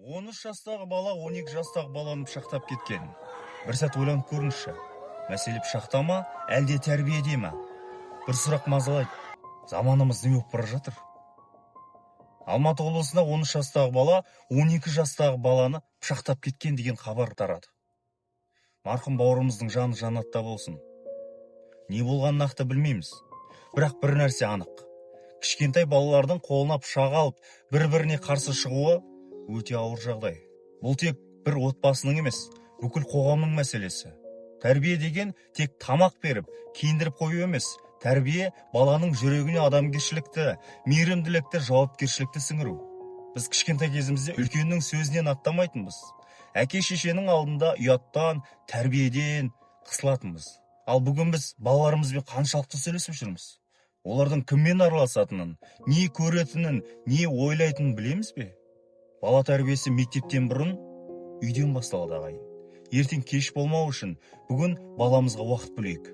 13 жастағы бала 12 жастағы баланы пышақтап кеткен. Бір сәт ойланып көріңізші. Мәселе пышақта ма, әлде тәрбиеде ме? Бір сұрақ мазалайды. Заманымыз не болып бара жатыр? Алматы облысында 13 жастағы бала 12 жастағы баланы пышақтап кеткен деген хабар тарады. Марқұм бауырымыздың жаны жаннатта болсын. Не болғанын нақты білмейміз. Бірақ бір нәрсе анық. Кішкентай балалардың қолына пышақ алып, бір-біріне қарсы шығуы өте ауыр жағдай. Бұл тек бір отбасының емес, бүкіл қоғамның мәселесі. Тәрбие деген тек тамақ беріп, киіндіріп қою емес. Тәрбие баланың жүрегіне адамгершілікті, мейірімділікті, жауапкершілікті сіңіру. Біз кішкентай кезімізде үлкеннің сөзінен аттамайтынбыз. Әке-шешенің алдында ұяттан, тәрбиеден қысылатынбыз. Ал бүгін біз балаларымызбен қаншалықты сөйлесіп жүрміз? Олардың кіммен араласатынын, не көретінін, не ойлайтынын білеміз бе? Бала тәрбиесі мектептен бұрын үйден басталады ағайын. Ертең кеш болмау үшін бүгін баламызға уақыт бөлейік.